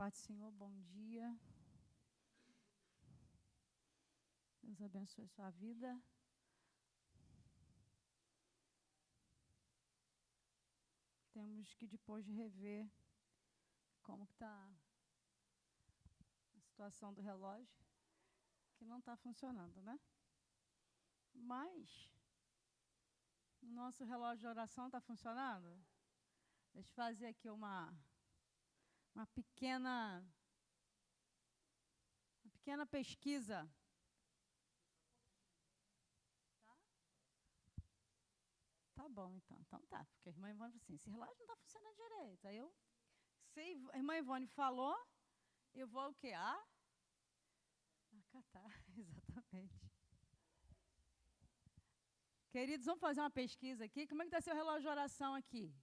Paz do Senhor, bom dia. Deus abençoe sua vida. Temos que depois de rever como está a situação do relógio, que não está funcionando, né? Mas o nosso relógio de oração está funcionando? Deixa eu fazer aqui uma pequena pesquisa. Tá bom, então. Então tá, porque a irmã Ivone falou assim, esse relógio não está funcionando direito. Aí se a irmã Ivone falou, eu vou o quê? Acatar, exatamente. Queridos, vamos fazer uma pesquisa aqui. Como é que está seu relógio de oração aqui?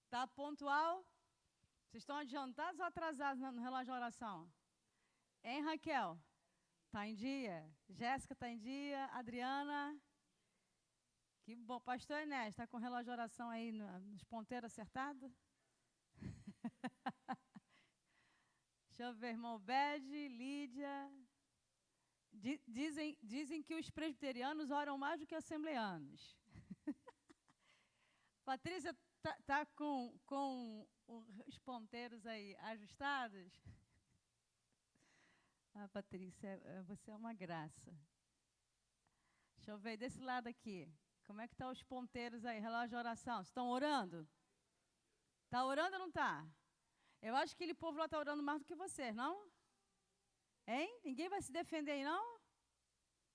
Está pontual? Vocês estão adiantados ou atrasados no relógio de oração? Hein, Raquel? Está em dia? Jéssica está em dia? Adriana? Que bom. Pastor Enéas, está com o relógio de oração aí nos ponteiros acertados? Deixa eu ver, irmão Bede, Lídia. Dizem que os presbiterianos oram mais do que assembleanos. Patrícia está com os ponteiros aí ajustados? Patrícia, você é uma graça. Deixa eu ver desse lado aqui. Como é que estão os ponteiros aí? Relógio de oração. Estão orando? Está orando ou não está? Eu acho que aquele povo lá está orando mais do que vocês, não? Hein? Ninguém vai se defender aí, não?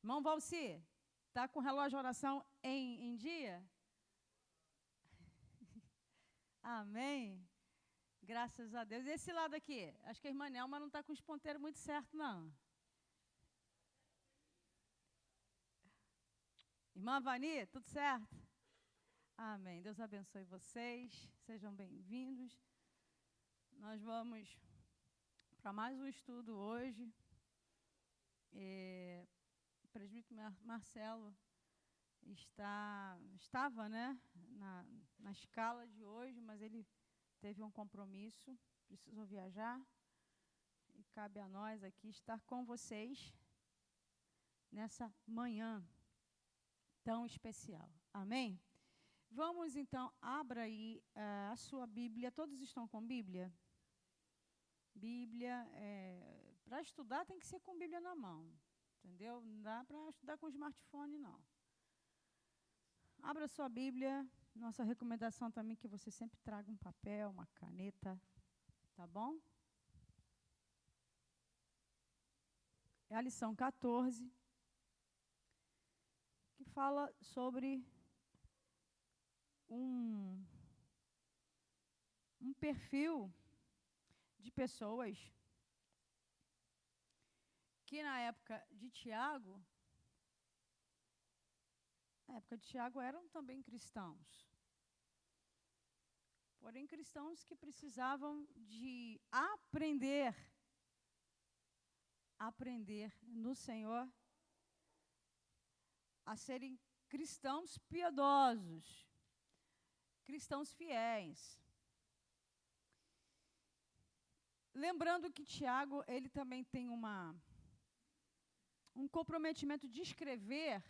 Irmão Valci, está com o relógio de oração em dia? Amém? Graças a Deus. E esse lado aqui? Acho que a irmã Nelma não está com os ponteiros muito certo, não. Irmã Vani, tudo certo? Amém. Deus abençoe vocês. Sejam bem-vindos. Nós vamos para mais um estudo hoje. O presbítero Marcelo estava, né, na escala de hoje, mas ele teve um compromisso, precisou viajar. E cabe a nós aqui estar com vocês nessa manhã tão especial. Amém? Vamos, então, abra aí a sua Bíblia. Todos estão com Bíblia? Bíblia, para estudar tem que ser com Bíblia na mão, entendeu? Não dá para estudar com smartphone, não. Abra a sua Bíblia. Nossa recomendação também é que você sempre traga um papel, uma caneta, tá bom? É a lição 14, que fala sobre um perfil de pessoas que na época de Tiago, eram também cristãos. Porém, cristãos que precisavam de aprender no Senhor a serem cristãos piedosos, cristãos fiéis. Lembrando que Tiago, ele também tem um comprometimento de escrever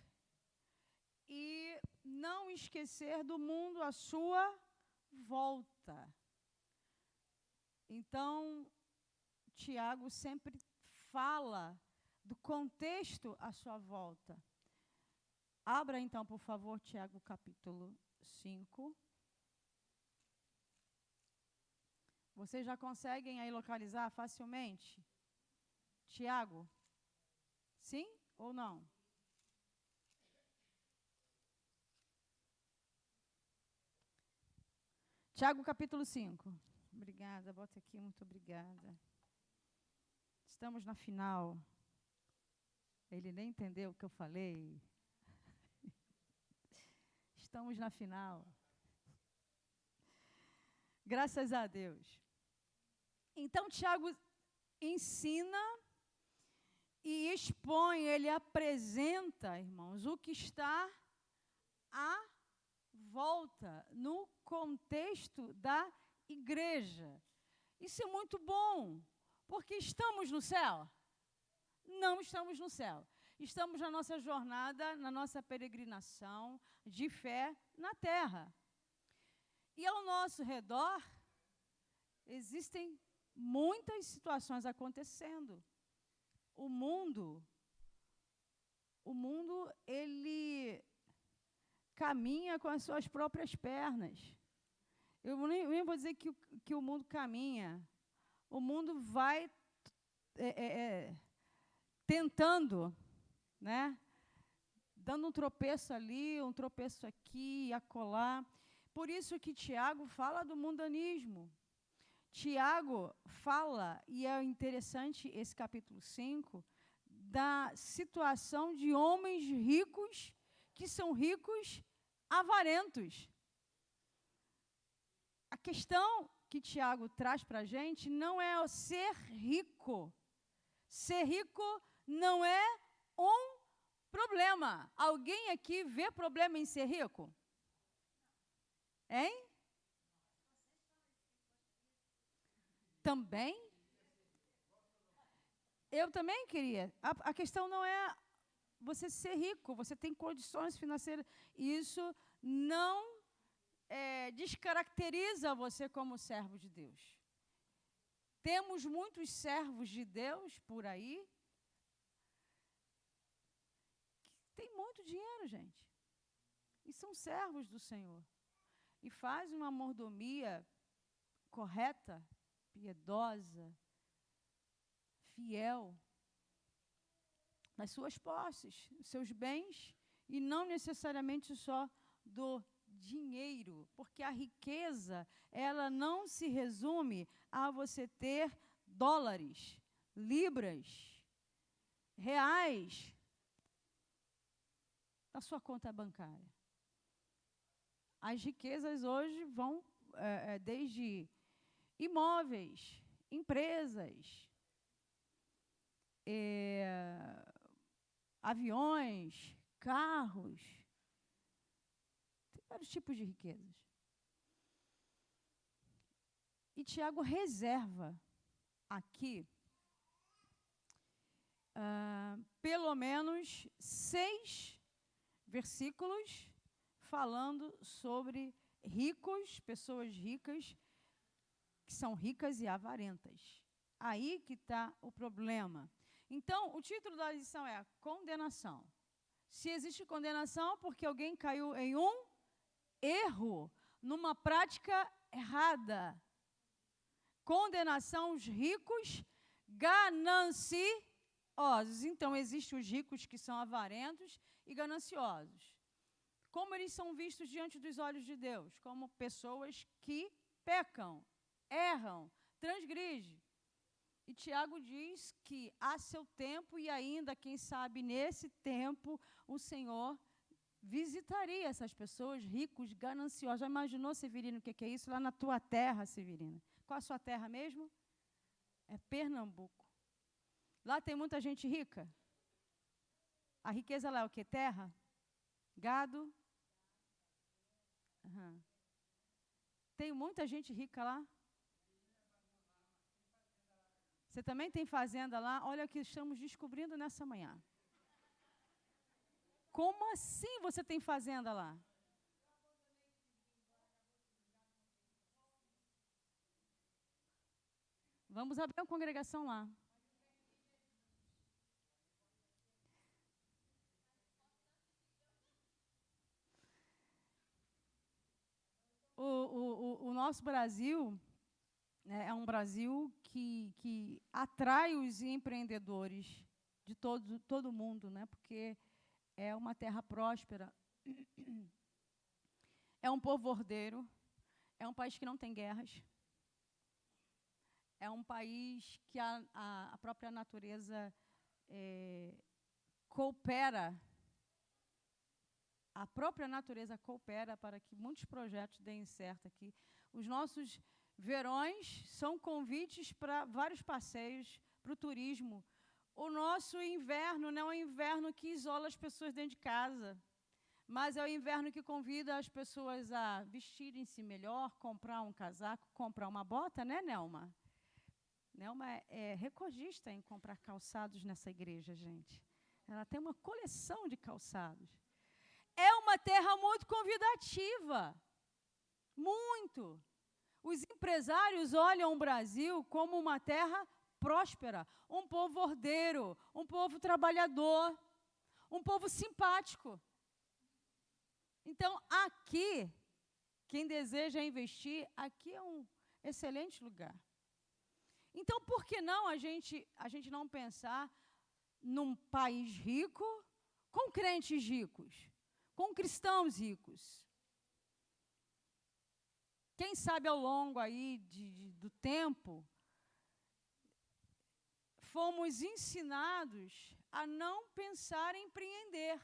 e não esquecer do mundo à sua volta. Então, Tiago sempre fala do contexto à sua volta. Abra, então, por favor, Tiago, capítulo 5. Vocês já conseguem aí localizar facilmente? Tiago? Sim ou não? Tiago, capítulo 5. Obrigada, bota aqui, muito obrigada. Estamos na final. Ele nem entendeu o que eu falei. Estamos na final. Graças a Deus. Então, Tiago ensina e expõe, ele apresenta, irmãos, o que está à volta, no contexto da igreja. Isso é muito bom, porque estamos no céu? Não estamos no céu. Estamos na nossa jornada, na nossa peregrinação de fé na terra. E ao nosso redor, existem muitas situações acontecendo. O mundo, ele caminha com as suas próprias pernas. Eu nem vou dizer que o mundo caminha. O mundo vai tentando, né? Dando um tropeço ali, um tropeço aqui, acolá. Por isso que Tiago fala do mundanismo. Tiago fala, e é interessante esse capítulo 5, da situação de homens ricos, que são ricos avarentos. A questão que Tiago traz para a gente não é o ser rico. Ser rico não é um problema. Alguém aqui vê problema em ser rico? Hein? Também? Eu também queria. A questão não é você ser rico, você tem condições financeiras. Isso não descaracteriza você como servo de Deus. Temos muitos servos de Deus por aí que têm muito dinheiro, gente. E são servos do Senhor. E fazem uma mordomia correta, piedosa, fiel, nas suas posses, seus bens, e não necessariamente só do dinheiro, porque a riqueza, ela não se resume a você ter dólares, libras, reais na sua conta bancária. As riquezas hoje vão desde imóveis, empresas, aviões, carros, tem vários tipos de riquezas. E Tiago reserva aqui pelo menos 6 versículos falando sobre ricos, pessoas ricas, que são ricas e avarentas. Aí que está o problema. Então, o título da lição é condenação. Se existe condenação, porque alguém caiu em um erro, numa prática errada. Condenação, os ricos gananciosos. Então, existem os ricos que são avarentos e gananciosos. Como eles são vistos diante dos olhos de Deus? Como pessoas que pecam, erram, transgridem. E Tiago diz que há seu tempo e ainda, quem sabe, nesse tempo, o Senhor visitaria essas pessoas ricos, gananciosos. Já imaginou, Severino, o que é isso? Lá na tua terra, Severina. Qual a sua terra mesmo? É Pernambuco. Lá tem muita gente rica? A riqueza lá é o quê? Terra? Gado? Uhum. Tem muita gente rica lá? Você também tem fazenda lá? Olha o que estamos descobrindo nessa manhã. Como assim você tem fazenda lá? Vamos abrir uma congregação lá. O nosso Brasil, né, é um Brasil que atrai os empreendedores de todo mundo, né, porque é uma terra próspera, é um povo ordeiro, é um país que não tem guerras, é um país que a própria natureza coopera. A própria natureza coopera para que muitos projetos deem certo aqui. Os nossos verões são convites para vários passeios, para o turismo. O nosso inverno não é um inverno que isola as pessoas dentro de casa, mas é o inverno que convida as pessoas a vestirem-se melhor, comprar um casaco, comprar uma bota, né, Nelma? Nelma é recordista em comprar calçados nessa igreja, gente. Ela tem uma coleção de calçados. É uma terra muito convidativa. Muito. Os empresários olham o Brasil como uma terra próspera, um povo ordeiro, um povo trabalhador, um povo simpático. Então, aqui, quem deseja investir, aqui é um excelente lugar. Então, por que não a gente não pensar num país rico, com crentes ricos, com cristãos ricos? Quem sabe ao longo aí do tempo, fomos ensinados a não pensar em empreender.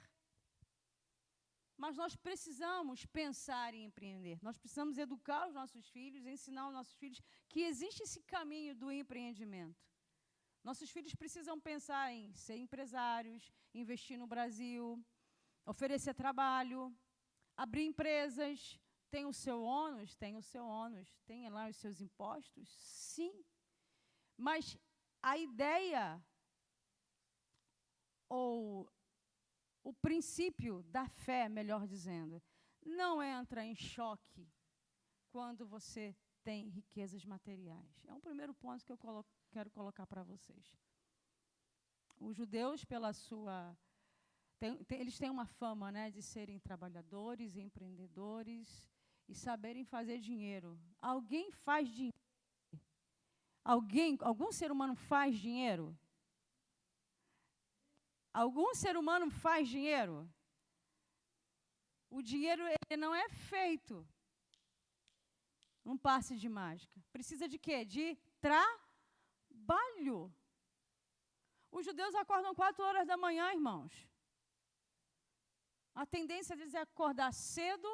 Mas nós precisamos pensar em empreender. Nós precisamos educar os nossos filhos, ensinar os nossos filhos que existe esse caminho do empreendimento. Nossos filhos precisam pensar em ser empresários, investir no Brasil, oferecer trabalho, abrir empresas. Tem o seu ônus? Tem o seu ônus. Tem lá os seus impostos? Sim. Mas a ideia ou o princípio da fé, melhor dizendo, não entra em choque quando você tem riquezas materiais. É um primeiro ponto que eu quero colocar para vocês. Os judeus, pela sua... eles têm uma fama, né, de serem trabalhadores, empreendedores e saberem fazer dinheiro. Alguém faz dinheiro? Algum ser humano faz dinheiro? Algum ser humano faz dinheiro? O dinheiro ele não é feito num passe de mágica. Precisa de quê? De trabalho. Os judeus acordam 4 horas da manhã, irmãos. A tendência deles é acordar cedo,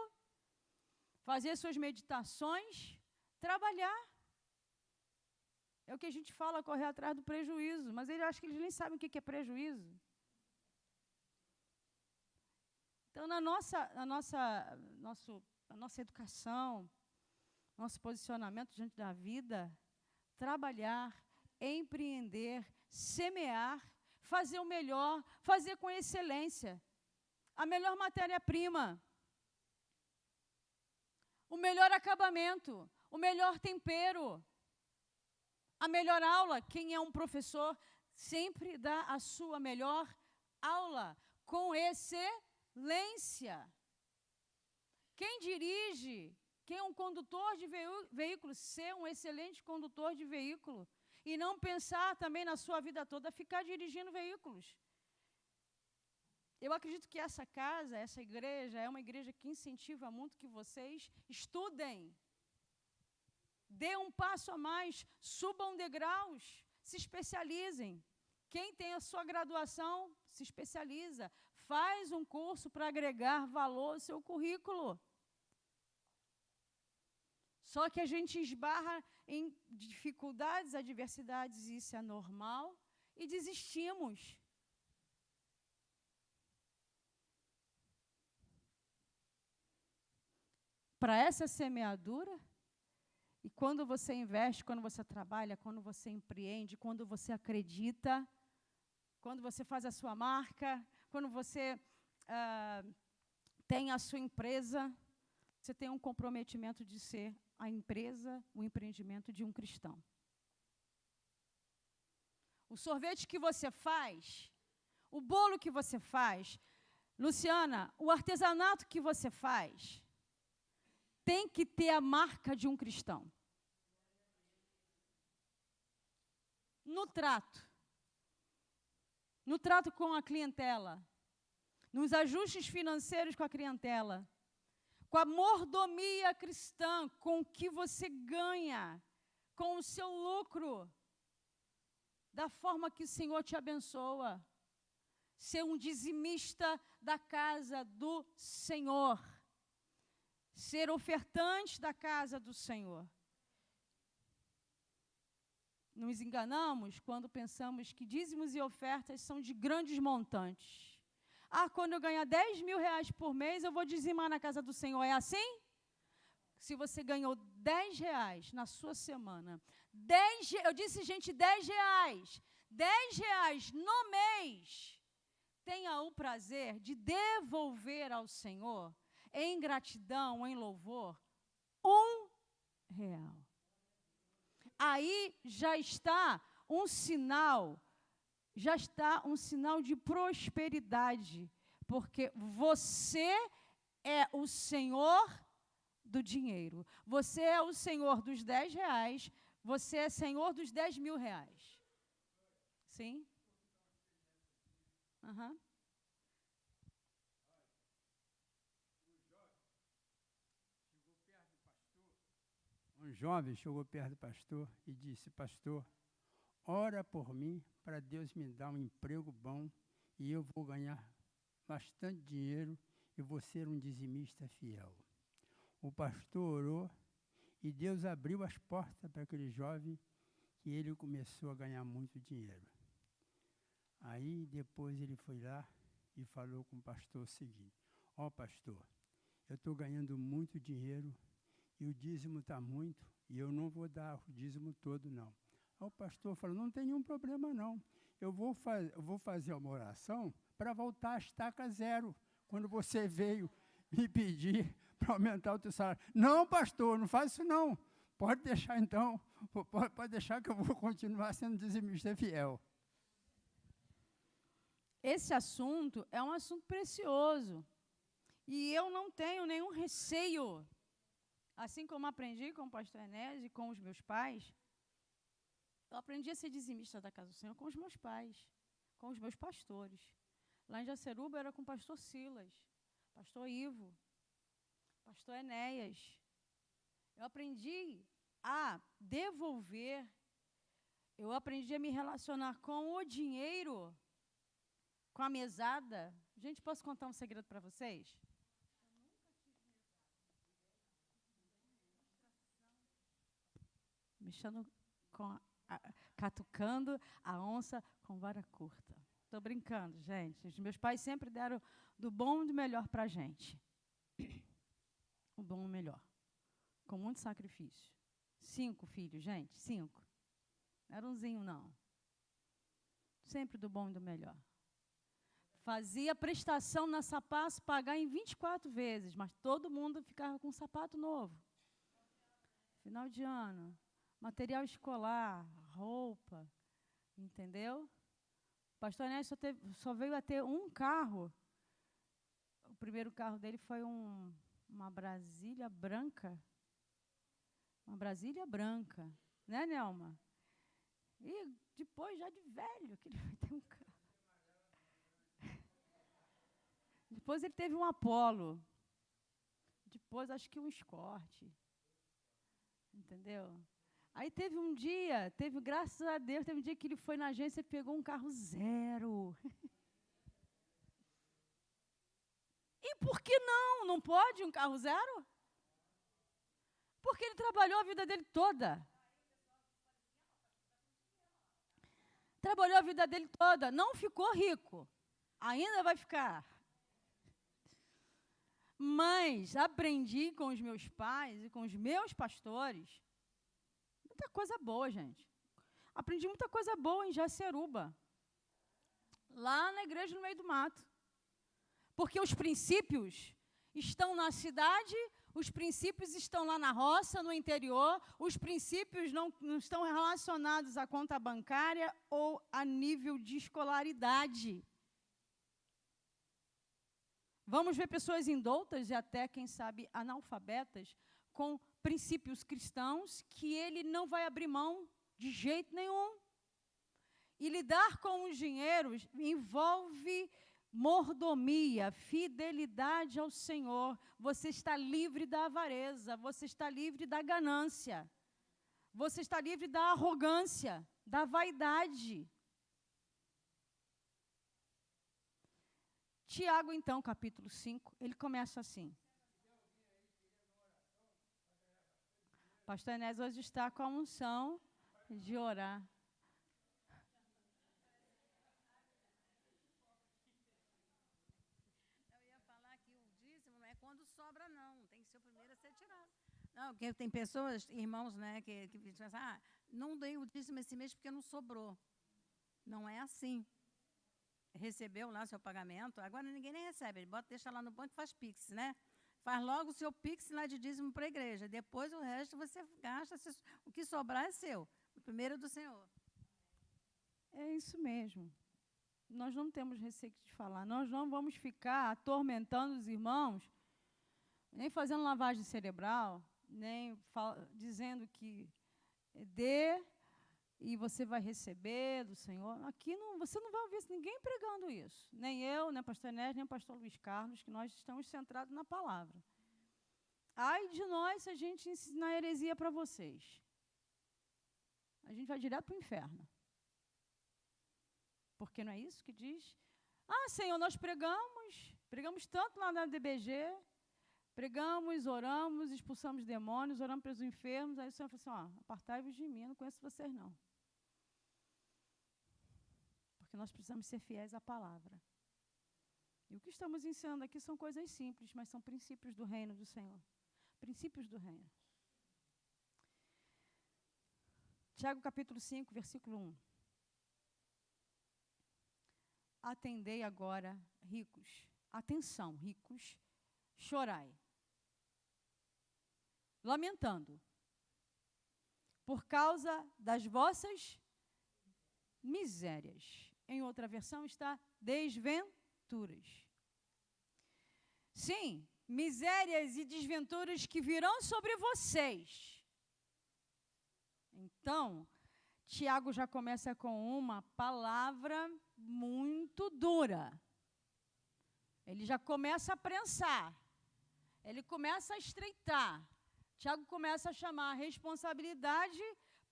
fazer suas meditações, trabalhar. É o que a gente fala, correr atrás do prejuízo. Mas ele acha que eles nem sabem o que é prejuízo. Então, na nossa educação, nosso posicionamento diante da vida, trabalhar, empreender, semear, fazer o melhor, fazer com excelência, a melhor matéria-prima, o melhor acabamento, o melhor tempero, a melhor aula. Quem é um professor sempre dá a sua melhor aula, com excelência. Quem dirige, quem é um condutor de veículo, ser um excelente condutor de veículo e não pensar também na sua vida toda ficar dirigindo veículos. Eu acredito que essa casa, essa igreja, é uma igreja que incentiva muito que vocês estudem, dê um passo a mais, subam degraus, se especializem. Quem tem a sua graduação, se especializa, faz um curso para agregar valor ao seu currículo. Só que a gente esbarra em dificuldades, adversidades, isso é normal, e desistimos. Para essa semeadura, e quando você investe, quando você trabalha, quando você empreende, quando você acredita, quando você faz a sua marca, quando você tem a sua empresa, você tem um comprometimento de ser a empresa, o empreendimento de um cristão. O sorvete que você faz, o bolo que você faz, Luciana, o artesanato que você faz, tem que ter a marca de um cristão. No trato com a clientela, nos ajustes financeiros com a clientela, com a mordomia cristã, com o que você ganha, com o seu lucro, da forma que o Senhor te abençoa. Ser um dizimista da casa do Senhor. Ser ofertante da casa do Senhor. Nos enganamos quando pensamos que dízimos e ofertas são de grandes montantes. Quando eu ganhar 10 mil reais por mês, eu vou dizimar na casa do Senhor. É assim? Se você ganhou R$10 na sua semana, eu disse, gente, R$10, R$10 no mês, tenha o prazer de devolver ao Senhor, em gratidão, em louvor, R$1. Aí já está um sinal de prosperidade, porque você é o Senhor do dinheiro. Você é o Senhor dos R$10, você é Senhor dos R$10.000. Sim? Uhum. Um jovem chegou perto do pastor e disse: pastor, ora por mim para Deus me dar um emprego bom e eu vou ganhar bastante dinheiro e vou ser um dizimista fiel. O pastor orou e Deus abriu as portas para aquele jovem que ele começou a ganhar muito dinheiro. Aí depois ele foi lá e falou com o pastor o seguinte: ó pastor, eu estou ganhando muito dinheiro e o dízimo está muito e eu não vou dar o dízimo todo não. Aí o pastor falou: não tem nenhum problema não, eu vou fazer uma oração para voltar a estaca zero, quando você veio me pedir para aumentar o teu salário. Não, pastor, não faz isso não. Pode deixar então, pode deixar que eu vou continuar sendo dizimista fiel. Esse assunto é um assunto precioso. E eu não tenho nenhum receio, assim como aprendi com o pastor Enés e com os meus pais, eu aprendi a ser dizimista da casa do Senhor com os meus pais, com os meus pastores. Lá em Jaceruba era com o pastor Silas, pastor Ivo, pastor Enéas. Eu aprendi a devolver, eu aprendi a me relacionar com o dinheiro, com a mesada. Gente, posso contar um segredo para vocês? Mexendo catucando a onça com vara curta. Estou brincando, gente. Os meus pais sempre deram do bom e do melhor para a gente. O bom e o melhor. Com muito sacrifício. 5 filhos, gente, 5. Não era umzinho, não. Sempre do bom e do melhor. Fazia prestação na Sapasso pagar em 24 vezes, mas todo mundo ficava com um sapato novo. Final de ano. Material escolar, roupa, entendeu? O pastor Enés só veio a ter um carro. O primeiro carro dele foi uma Brasília branca. Uma Brasília branca, né, Nelma? E depois, já de velho, que ele vai ter um carro. Depois ele teve um Apollo. Depois, acho que um Escort. Entendeu? Aí teve um dia, graças a Deus, teve um dia que ele foi na agência e pegou um carro zero. E por que não? Não pode um carro zero? Porque ele trabalhou a vida dele toda. Trabalhou a vida dele toda. Não ficou rico. Ainda vai ficar. Mas aprendi com os meus pais e com os meus pastores muita coisa boa, gente. Aprendi muita coisa boa em Jaceruba. Lá na igreja no meio do mato. Porque os princípios estão na cidade, os princípios estão lá na roça, no interior, os princípios não estão relacionados à conta bancária ou a nível de escolaridade. Vamos ver pessoas indoutas e até, quem sabe, analfabetas, com princípios cristãos que ele não vai abrir mão de jeito nenhum. E lidar com os dinheiros envolve mordomia, fidelidade ao Senhor. Você está livre da avareza, você está livre da ganância, você está livre da arrogância, da vaidade. Tiago, então, capítulo 5, ele começa assim. Pastor Enés hoje está com a unção de orar. Eu ia falar que o dízimo não é quando sobra, não. Tem que ser o primeiro a ser tirado. Não, porque tem pessoas, irmãos, né, que dizem assim, não dei o dízimo esse mês porque não sobrou. Não é assim. Recebeu lá seu pagamento, agora ninguém nem recebe, ele deixa lá no banco e faz Pix, né? Faz logo o seu Pix lá de dízimo para a igreja. Depois o resto você gasta, o que sobrar é seu. O primeiro é do Senhor. É isso mesmo. Nós não temos receio de falar. Nós não vamos ficar atormentando os irmãos, nem fazendo lavagem cerebral, nem dizendo que dê e você vai receber do Senhor. Aqui você não vai ouvir ninguém pregando isso. Nem eu, nem o pastor Inés, nem o pastor Luiz Carlos, que nós estamos centrados na palavra. Ai de nós se a gente ensinar heresia para vocês. A gente vai direto para o inferno. Porque não é isso que diz? Senhor, nós pregamos tanto lá na DBG, pregamos, oramos, expulsamos demônios, oramos para os enfermos. Aí o Senhor falou assim, apartai-vos de mim, eu não conheço vocês não. Porque nós precisamos ser fiéis à palavra. E o que estamos ensinando aqui são coisas simples, mas são princípios do reino do Senhor. Princípios do reino. Tiago capítulo 5, versículo 1. Atendei agora, ricos. Atenção, ricos, chorai. Lamentando. Por causa das vossas misérias. Em outra versão está desventuras. Sim, misérias e desventuras que virão sobre vocês. Então, Tiago já começa com uma palavra muito dura. Ele já começa a prensar. Ele começa a estreitar. Tiago começa a chamar a responsabilidade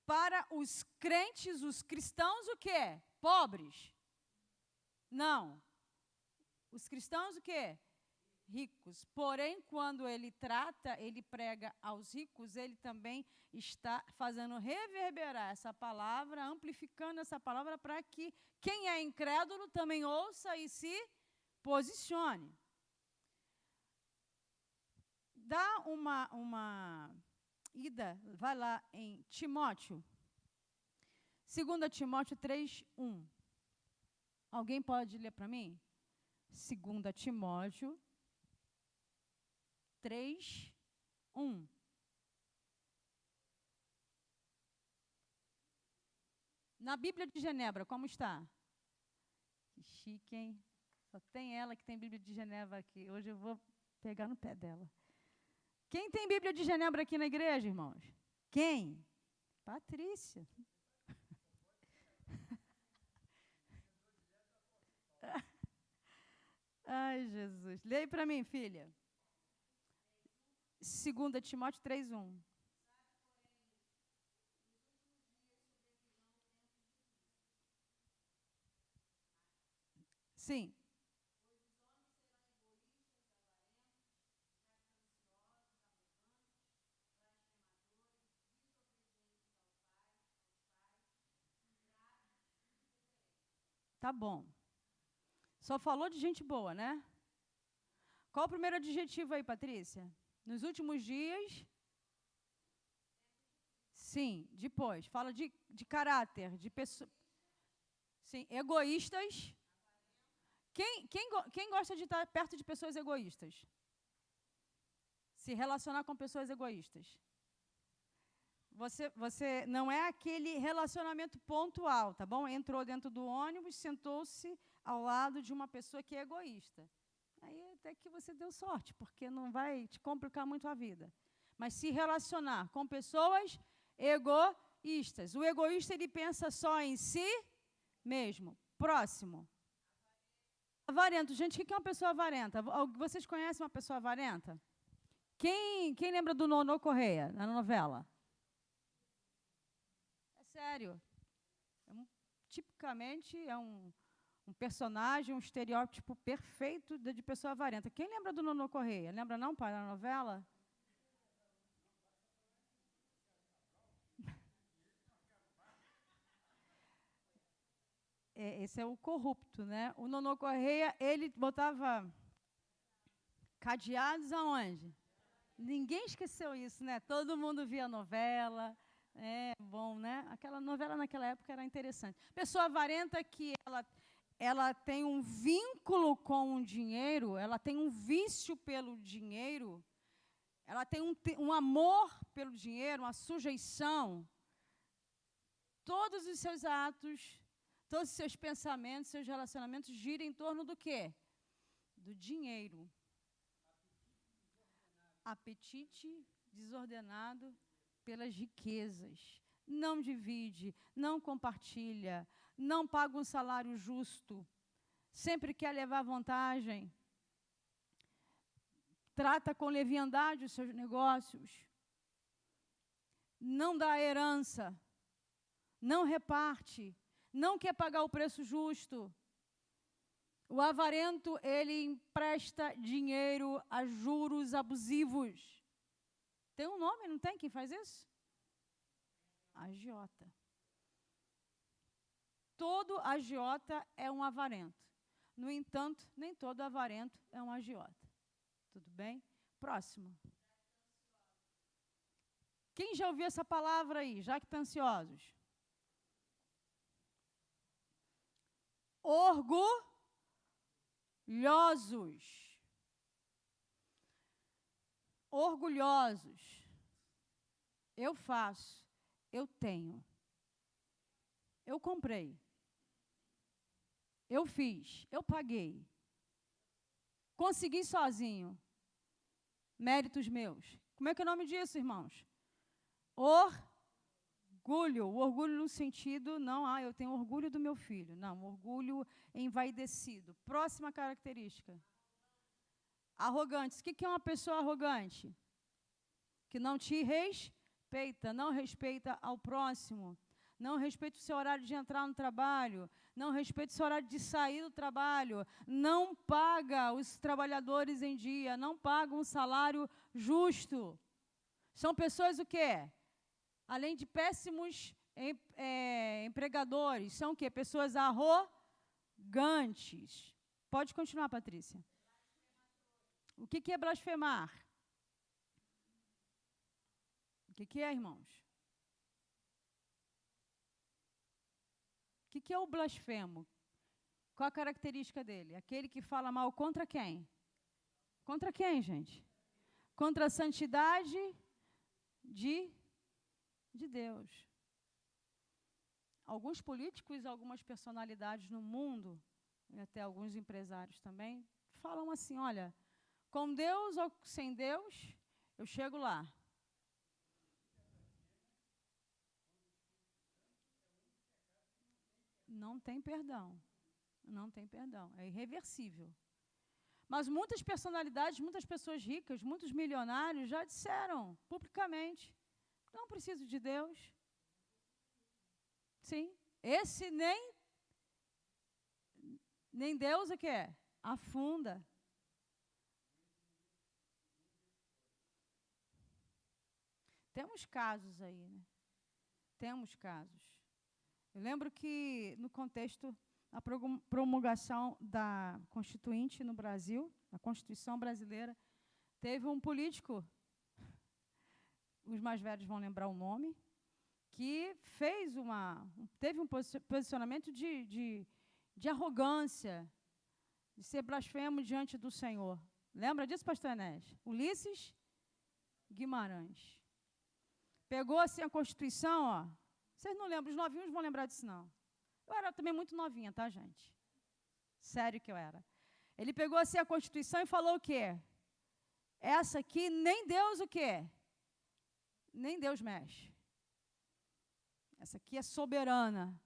para os crentes, os cristãos, o quê? Pobres? Não. Os cristãos, o quê? Ricos. Porém, quando ele prega aos ricos, ele também está fazendo reverberar essa palavra, amplificando essa palavra para que quem é incrédulo também ouça e se posicione. Dá uma ida, vai lá em Timóteo, 2 Timóteo 3:1. Alguém pode ler para mim? 2 Timóteo 3:1. Na Bíblia de Genebra, como está? Que chique, hein? Só tem ela que tem Bíblia de Genebra aqui. Hoje eu vou pegar no pé dela. Quem tem Bíblia de Genebra aqui na igreja, irmãos? Quem? Patrícia. Ai, Jesus. Leia para mim, filha. 2 Timóteo 3:1. Sim. Tá bom. Só falou de gente boa, né? Qual o primeiro adjetivo aí, Patrícia? Nos últimos dias? Sim, depois. Fala de caráter, de pessoa. Sim, egoístas. Quem gosta de estar perto de pessoas egoístas? Se relacionar com pessoas egoístas. Você não é aquele relacionamento pontual, tá bom? Entrou dentro do ônibus, sentou-se ao lado de uma pessoa que é egoísta. Aí até que você deu sorte, porque não vai te complicar muito a vida. Mas se relacionar com pessoas egoístas. O egoísta, ele pensa só em si mesmo. Próximo. Avarento. Gente, o que é uma pessoa avarenta? Vocês conhecem uma pessoa avarenta? Quem lembra do Nonô Correia, na novela? É sério. Tipicamente, é um personagem, um estereótipo perfeito de pessoa avarenta. Quem lembra do Nonô Correia? Lembra não, pai, na novela? Esse é o corrupto, né? O Nonô Correia, ele botava cadeados aonde? Ninguém esqueceu isso, né? Todo mundo via novela. É bom, né? Aquela novela naquela época era interessante. Pessoa avarenta que ela tem um vínculo com o dinheiro, ela tem um vício pelo dinheiro, ela tem um amor pelo dinheiro, uma sujeição. Todos os seus atos, todos os seus pensamentos, seus relacionamentos giram em torno do quê? Do dinheiro. Apetite desordenado pelas riquezas. Não divide, não compartilha, não paga um salário justo, sempre quer levar vantagem, trata com leviandade os seus negócios, não dá herança, não reparte, não quer pagar o preço justo. O avarento, ele empresta dinheiro a juros abusivos. Tem um nome, não tem? Quem faz isso? Agiota. Todo agiota é um avarento. No entanto, nem todo avarento é um agiota. Tudo bem? Próximo. Quem já ouviu essa palavra aí, jactanciosos? Orgulhosos. Orgulhosos. Eu faço, eu tenho. Eu comprei. Eu fiz, eu paguei. Consegui sozinho. Méritos meus. Como é que é o nome disso, irmãos? Orgulho. O orgulho no sentido, não, eu tenho orgulho do meu filho. Não, orgulho envaidecido. Próxima característica. Arrogantes. O que é uma pessoa arrogante? Que não te respeita, não respeita ao próximo, não respeita o seu horário de entrar no trabalho, não respeita o seu horário de sair do trabalho, não paga os trabalhadores em dia, não paga um salário justo. São pessoas o quê? Além de péssimos empregadores, são o quê? Pessoas arrogantes. Pode continuar, Patrícia. O que é blasfemar? O que é, irmãos? O que é o blasfemo? Qual a característica dele? Aquele que fala mal contra quem? Contra quem, gente? Contra a santidade de Deus. Alguns políticos, algumas personalidades no mundo, e até alguns empresários também, falam assim, olha, com Deus ou sem Deus, eu chego lá. Não tem perdão. Não tem perdão. É irreversível. Mas muitas personalidades, muitas pessoas ricas, muitos milionários já disseram publicamente, não preciso de Deus. Sim. Esse nem Deus o que é? Afunda. Temos casos aí, né? Temos casos. Eu lembro que, no contexto da promulgação da Constituinte no Brasil, a Constituição brasileira, teve um político, os mais velhos vão lembrar o nome, que teve um posicionamento de arrogância, de ser blasfemo diante do Senhor. Lembra disso, pastor Enéas? Ulisses Guimarães. Pegou assim a Constituição, ó. Vocês não lembram, os novinhos vão lembrar disso, não. Eu era também muito novinha, tá, gente? Sério que eu era. Ele pegou assim a Constituição e falou o quê? Essa aqui, nem Deus o quê? Nem Deus mexe. Essa aqui é soberana.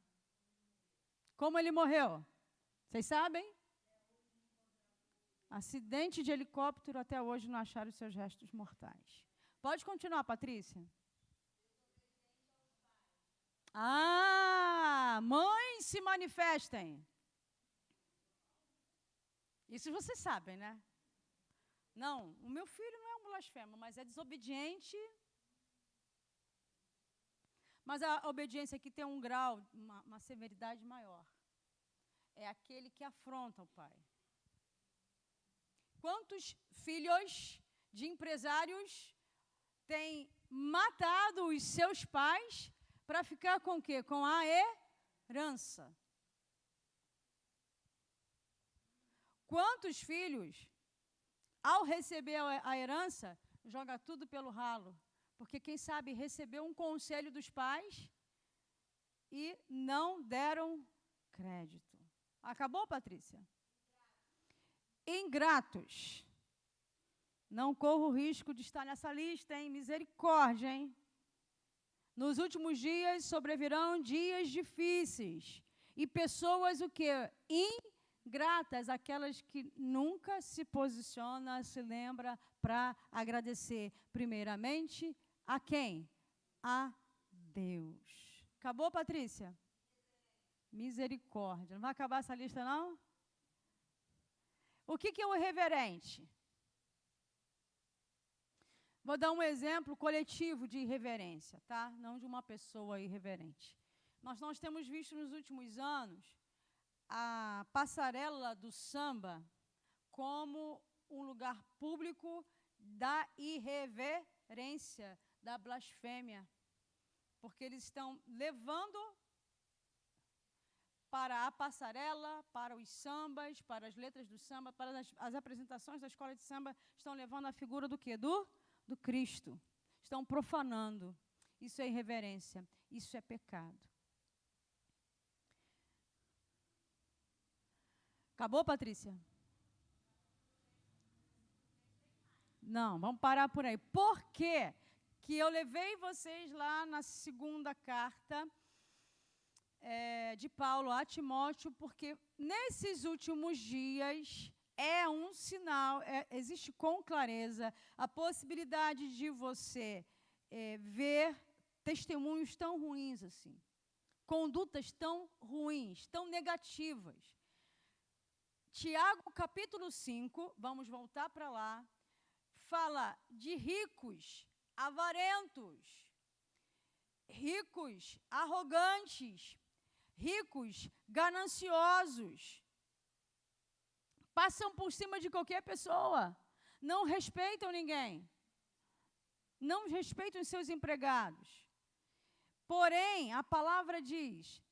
Como ele morreu? Vocês sabem? Acidente de helicóptero, até hoje não acharam os seus restos mortais. Pode continuar, Patrícia. Mães se manifestem. Isso vocês sabem, né? Não, o meu filho não é um blasfemo, mas é desobediente. Mas a obediência aqui tem um grau, uma severidade maior. É aquele que afronta o pai. Quantos filhos de empresários têm matado os seus pais para ficar com o quê? Com a herança. Quantos filhos, ao receber a herança, joga tudo pelo ralo? Porque, quem sabe, recebeu um conselho dos pais e não deram crédito. Acabou, Patrícia? Ingratos. Não corro o risco de estar nessa lista, hein? Misericórdia, hein? Nos últimos dias sobrevirão dias difíceis. E pessoas o quê? Ingratas, aquelas que nunca se posiciona, se lembra para agradecer primeiramente a quem? A Deus. Acabou, Patrícia? Misericórdia. Não vai acabar essa lista, não? O que é o irreverente? Vou dar um exemplo coletivo de irreverência, tá? Não de uma pessoa irreverente. Nós temos visto nos últimos anos a passarela do samba como um lugar público da irreverência, da blasfêmia. Porque eles estão levando para a passarela, para os sambas, para as letras do samba, para as apresentações da escola de samba, estão levando a figura do quê? Do Cristo. Estão profanando. Isso é irreverência. Isso é pecado. Acabou, Patrícia? Não, vamos parar por aí. Por quê que eu levei vocês lá na segunda carta de Paulo a Timóteo? Porque nesses últimos dias é um sinal, existe com clareza a possibilidade de você ver testemunhos tão ruins assim, condutas tão ruins, tão negativas. Tiago, capítulo 5, vamos voltar para lá, fala de ricos avarentos, ricos arrogantes, ricos gananciosos, passam por cima de qualquer pessoa, não respeitam ninguém, não respeitam os seus empregados. Porém, a palavra diz: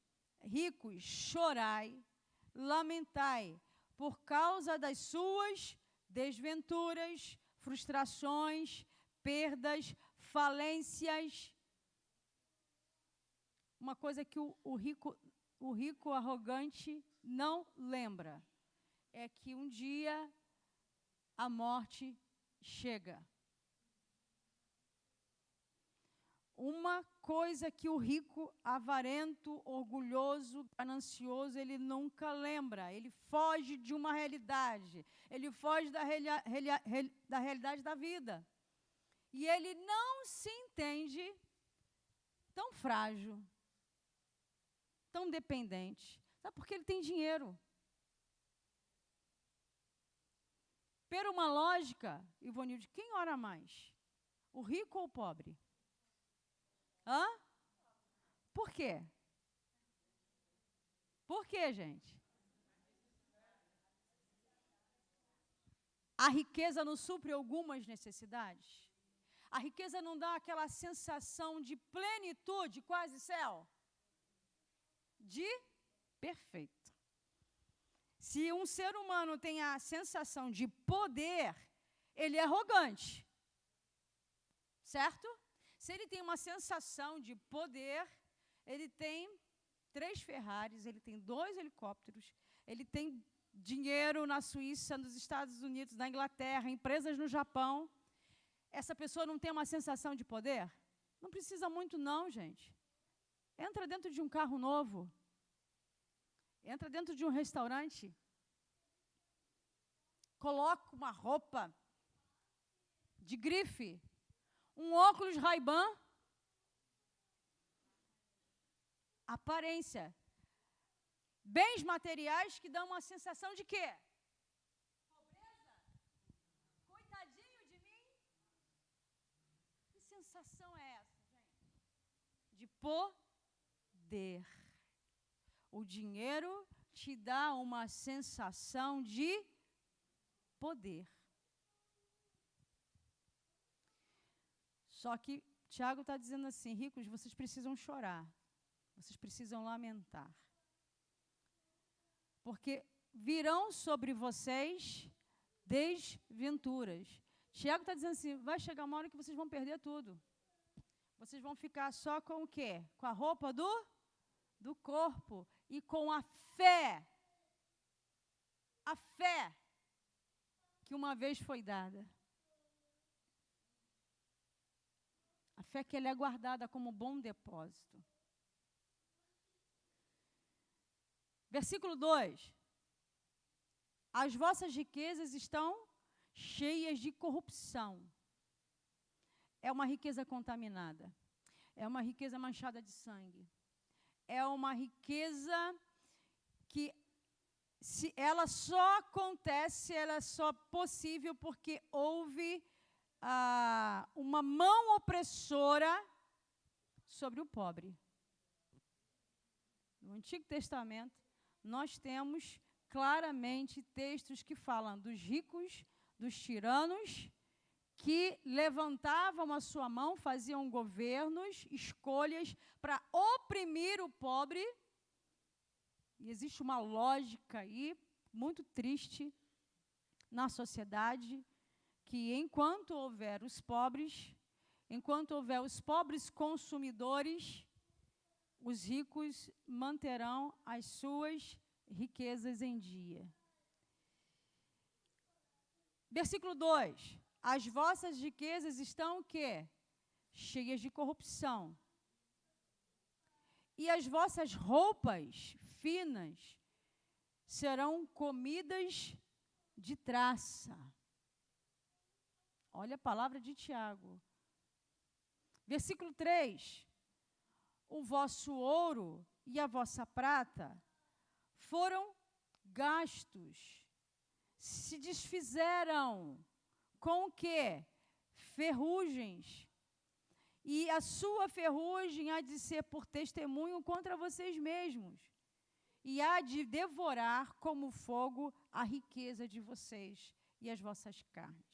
ricos, chorai, lamentai, por causa das suas desventuras, frustrações, perdas, falências. Uma coisa que o rico arrogante não lembra é que um dia a morte chega. Uma coisa que o rico, avarento, orgulhoso, ganancioso, ele nunca lembra. Ele foge de uma realidade. Ele foge da realidade da vida. E ele não se entende tão frágil, tão dependente. Sabe por que ele tem dinheiro? Por uma lógica, Ivonilde, quem ora mais? O rico ou o pobre? Hã? Por quê? Por quê, gente? A riqueza não supre algumas necessidades? A riqueza não dá aquela sensação de plenitude, quase céu? De perfeito. Se um ser humano tem a sensação de poder, ele é arrogante. Certo? Se ele tem uma sensação de poder, ele tem 3 Ferraris, ele tem 2 helicópteros, ele tem dinheiro na Suíça, nos Estados Unidos, na Inglaterra, empresas no Japão. Essa pessoa não tem uma sensação de poder? Não precisa muito não, gente. Entra dentro de um carro novo. Entra dentro de um restaurante. Coloca uma roupa de grife. Um óculos Ray-Ban, aparência, bens materiais que dão uma sensação de quê? Pobreza? Coitadinho de mim? Que sensação é essa, gente? De poder. O dinheiro te dá uma sensação de poder. Só que Tiago está dizendo assim, ricos, vocês precisam chorar, vocês precisam lamentar. Porque virão sobre vocês desventuras. Tiago está dizendo assim, vai chegar uma hora que vocês vão perder tudo. Vocês vão ficar só com o quê? Com a roupa do corpo e com a fé. A fé que uma vez foi dada. A fé que ela é guardada como bom depósito. Versículo 2. As vossas riquezas estão cheias de corrupção. É uma riqueza contaminada. É uma riqueza manchada de sangue. É uma riqueza que ela só acontece, ela é só possível porque houve uma mão opressora sobre o pobre. No Antigo Testamento, nós temos claramente textos que falam dos ricos, dos tiranos, que levantavam a sua mão, faziam governos, escolhas para oprimir o pobre. E existe uma lógica aí muito triste na sociedade, que enquanto houver os pobres consumidores, os ricos manterão as suas riquezas em dia. Versículo 2. As vossas riquezas estão o quê? Cheias de corrupção. E as vossas roupas finas serão comidas de traça. Olha a palavra de Tiago. Versículo 3. O vosso ouro e a vossa prata foram gastos, se desfizeram com o quê? Ferrugens. E a sua ferrugem há de ser por testemunho contra vocês mesmos. E há de devorar como fogo a riqueza de vocês e as vossas carnes.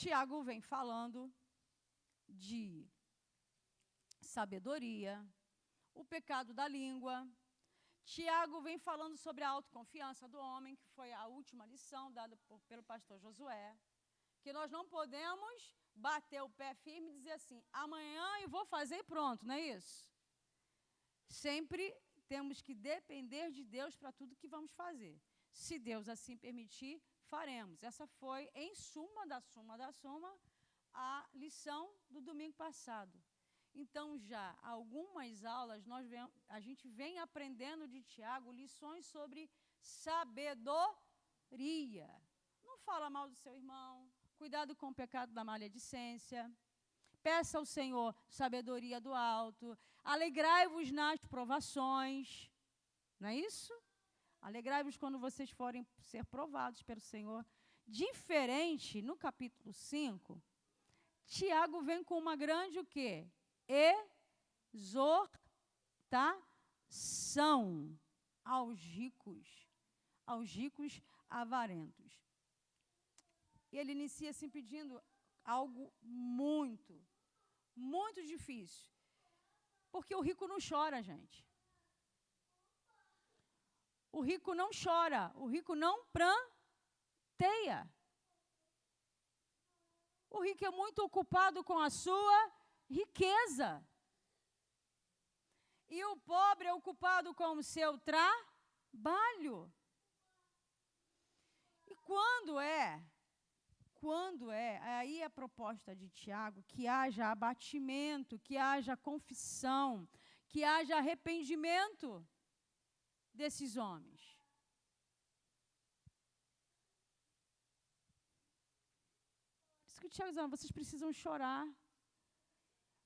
Tiago vem falando de sabedoria, o pecado da língua. Tiago vem falando sobre a autoconfiança do homem, que foi a última lição dada pelo pastor Josué, que nós não podemos bater o pé firme e dizer assim, amanhã eu vou fazer e pronto, não é isso? Sempre temos que depender de Deus para tudo que vamos fazer. Se Deus assim permitir, faremos. Essa foi, em suma, a lição do domingo passado. Então, já algumas aulas, a gente vem aprendendo de Tiago lições sobre sabedoria. Não fala mal do seu irmão, cuidado com o pecado da maledicência, peça ao Senhor sabedoria do alto, alegrai-vos nas provações, não é isso? Alegrai-vos quando vocês forem ser provados pelo Senhor. Diferente, no capítulo 5, Tiago vem com uma grande o quê? Exortação aos ricos avarentos. E ele inicia assim pedindo algo muito, muito difícil. Porque o rico não chora, gente. O rico não chora, o rico não pranteia. O rico é muito ocupado com a sua riqueza. E o pobre é ocupado com o seu trabalho. E quando é, aí a proposta de Tiago, que haja abatimento, que haja confissão, que haja arrependimento desses homens. Isso que o Tiago está dizendo, vocês precisam chorar.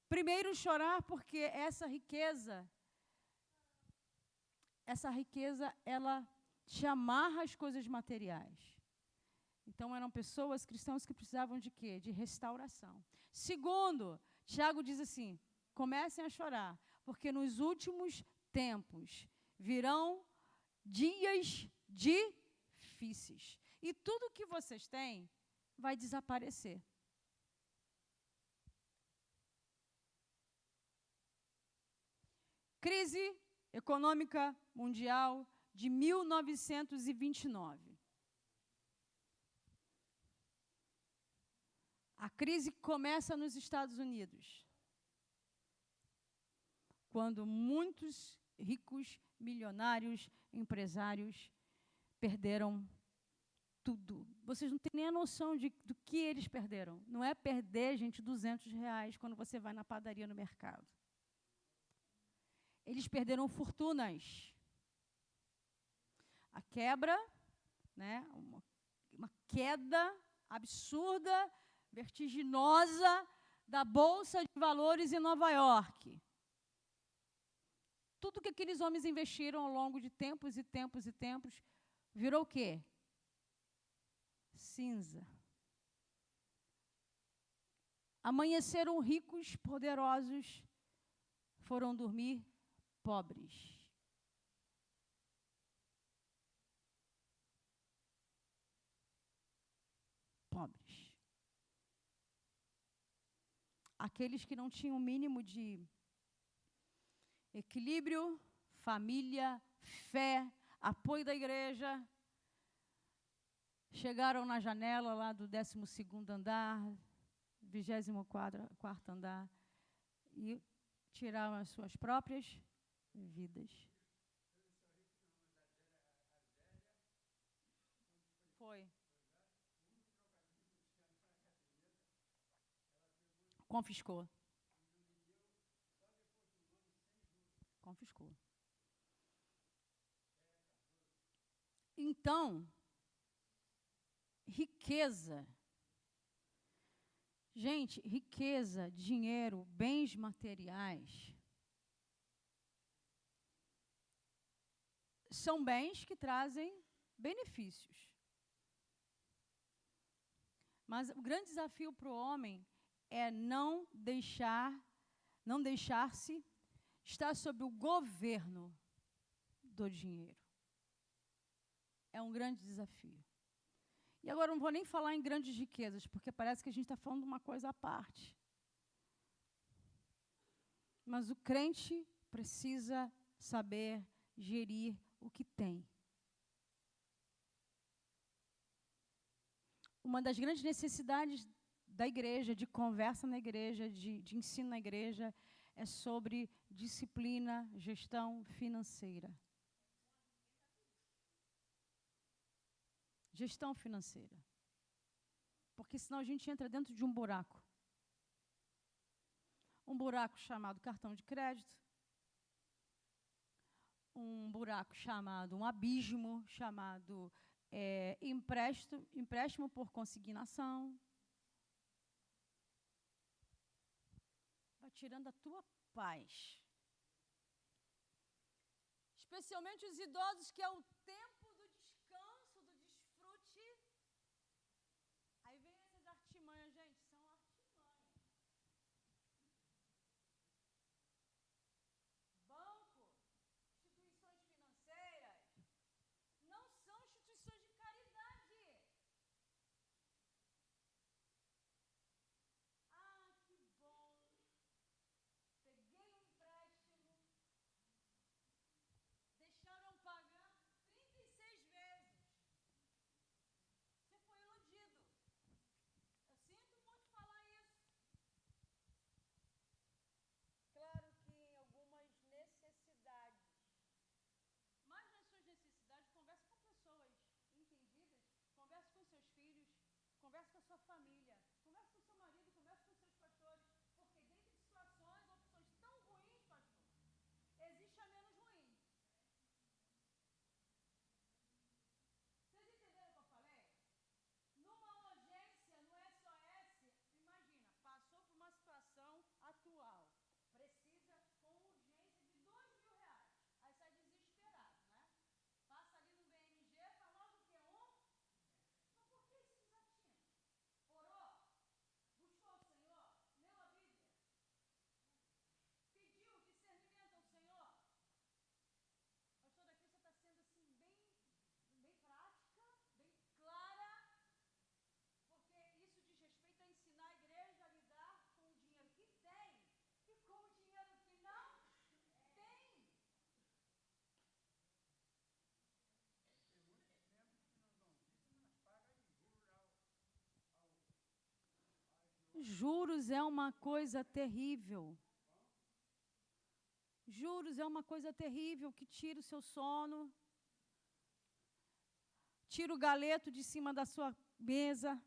Primeiro chorar porque essa riqueza, ela te amarra às coisas materiais. Então, eram pessoas, cristãos, que precisavam de quê? De restauração. Segundo, Tiago diz assim, comecem a chorar, porque nos últimos tempos virão dias difíceis. E tudo que vocês têm vai desaparecer. Crise econômica mundial de 1929. A crise começa nos Estados Unidos, quando muitos ricos, milionários, empresários perderam tudo. Vocês não têm nem a noção do que eles perderam. Não é perder, gente, R$200 quando você vai na padaria, no mercado. Eles perderam fortunas. A quebra, né, uma queda absurda, vertiginosa da Bolsa de Valores em Nova York. Tudo que aqueles homens investiram ao longo de tempos e tempos e tempos virou o quê? Cinza. Amanheceram ricos, poderosos, foram dormir pobres. Pobres. Aqueles que não tinham o mínimo de equilíbrio, família, fé, apoio da igreja, chegaram na janela lá do 12º andar, 24º andar, e tiraram as suas próprias vidas. Foi. Confiscou. Confiscou. Então, riqueza. Gente, riqueza, dinheiro, bens materiais são bens que trazem benefícios. Mas o grande desafio para o homem é não deixar-se estar sob o governo do dinheiro. É um grande desafio. E agora não vou nem falar em grandes riquezas, porque parece que a gente está falando de uma coisa à parte. Mas o crente precisa saber gerir o que tem. Uma das grandes necessidades da igreja, de conversa na igreja, de ensino na igreja, é sobre disciplina, gestão financeira. Gestão financeira. Porque senão a gente entra dentro de um buraco. Um buraco chamado cartão de crédito. Um buraco chamado, um abismo chamado empréstimo por consignação. Vai tirando a tua paz. Especialmente os idosos, que é o tempo do descanso, do desfrute. Aí vem essas artimanhas, gente, são artimanhas. Banco, instituições financeiras, não são instituições de caridade. Ah, que bom. Peguei um empréstimo, deixaram eu pagar 36 vezes. Você foi iludido. Eu sinto muito falar isso. Claro que em algumas necessidades, mas nas suas necessidades, converse com pessoas entendidas, converse com seus filhos, converse com a sua família, converse com seu marido, converse com seus pastores, porque dentro de situações, opções tão ruins, pastor, existe a menos ruim. Vocês entenderam o que eu falei? Numa urgência, no SOS, imagina, passou por uma situação atual, precisa com urgência de R$2.000. Aí sai desesperado, né? Passa ali no BMG, famoso o quê? Mas por que isso desatina? Orou? Juros é uma coisa terrível. Juros é uma coisa terrível que tira o seu sono, tira o galeto de cima da sua mesa,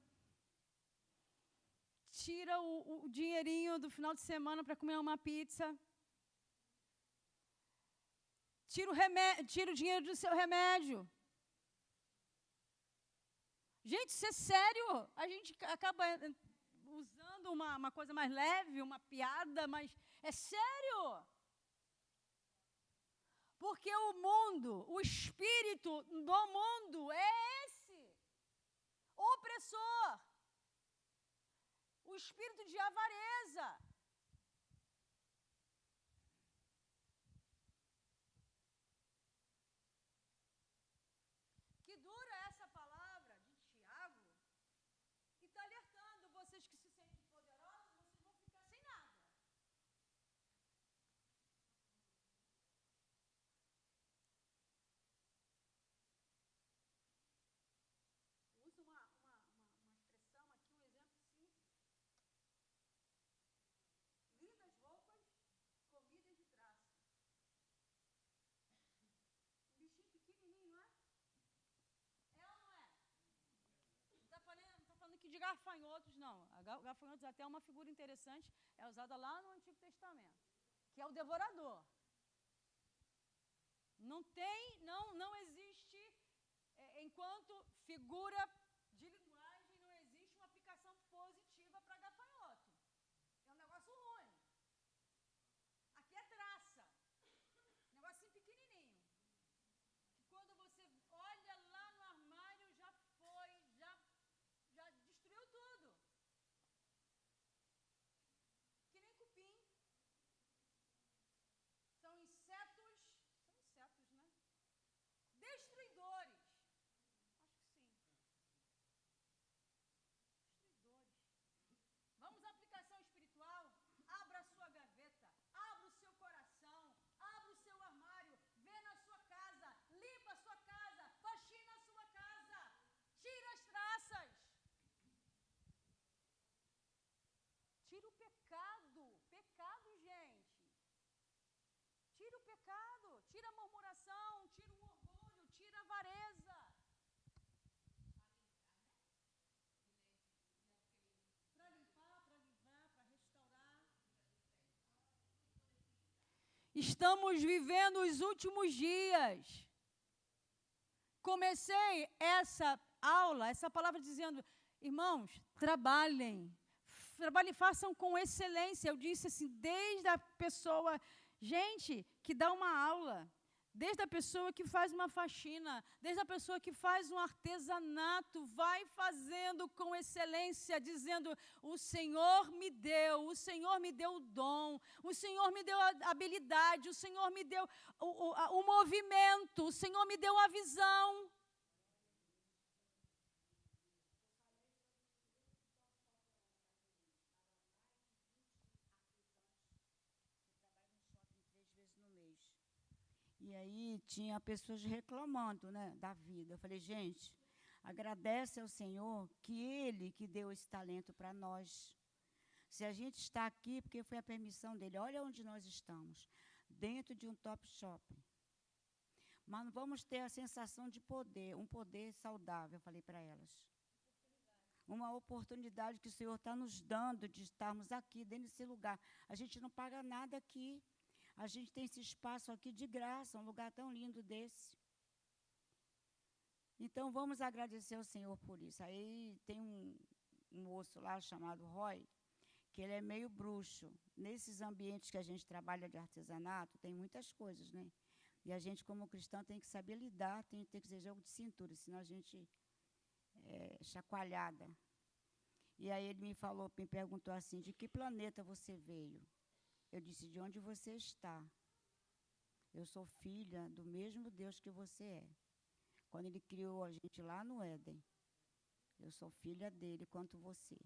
tira o dinheirinho do final de semana para comer uma pizza, tira o dinheiro do seu remédio. Gente, isso é sério. A gente acaba usando uma coisa mais leve, uma piada, mas é sério. Porque o mundo, o espírito do mundo é esse, opressor. O espírito de avareza. Que dura essa palavra de Tiago, que está alertando vocês que se sentem poderosos, vocês vão ficar sem nada. Uso uma expressão aqui, um exemplo simples. Lindas roupas, comida de graça. Um bichinho pequenininho, não é? É ou não é? Não estou falando aqui de gafanhotos, não. Gafanhotos até é uma figura interessante, é usada lá no Antigo Testamento, que é o devorador. Não existe, enquanto figura de linguagem, não existe uma aplicação positiva para gafanhoto. É um negócio ruim. Aqui é traça. Um negocinho pequenininho. Que quando você olha lá no armário, já destruiu tudo. Que nem cupim. São insetos, né? Destruidores. Acho que sim. Destruidores. Vamos à aplicação espiritual? Abra a sua gaveta, abra o seu coração, abra o seu armário, vê na sua casa, limpa a sua casa, faxina a sua casa, tira as traças. Tira o pecado, gente. Tira o pecado, tira a murmuração, tira o orgulho, tira a avareza. Para limpar, para restaurar. Estamos vivendo os últimos dias. Comecei essa aula, essa palavra dizendo, irmãos, trabalhem, façam com excelência. Eu disse assim, desde a pessoa, gente, que dá uma aula, desde a pessoa que faz uma faxina, desde a pessoa que faz um artesanato, vai fazendo com excelência, dizendo, o Senhor me deu o dom, o Senhor me deu a habilidade, o Senhor me deu o movimento, o Senhor me deu a visão. E aí tinha pessoas reclamando, né, da vida. Eu falei, gente, agradece ao Senhor que Ele que deu esse talento para nós. Se a gente está aqui, porque foi a permissão dEle. Olha onde nós estamos, dentro de um top shopping. Mas vamos ter a sensação de poder, um poder saudável, eu falei para elas. Uma oportunidade que o Senhor está nos dando de estarmos aqui, dentro desse lugar. A gente não paga nada aqui. A gente tem esse espaço aqui de graça, um lugar tão lindo desse. Então, vamos agradecer ao Senhor por isso. Aí tem um moço lá chamado Roy, que ele é meio bruxo. Nesses ambientes que a gente trabalha de artesanato, tem muitas coisas, né? E a gente, como cristão, tem que saber lidar, tem que ter jogo de cintura, senão a gente é chacoalhada. E aí ele me perguntou assim, de que planeta você veio? Eu disse, de onde você está? Eu sou filha do mesmo Deus que você é. Quando Ele criou a gente lá no Éden, eu sou filha dele quanto você.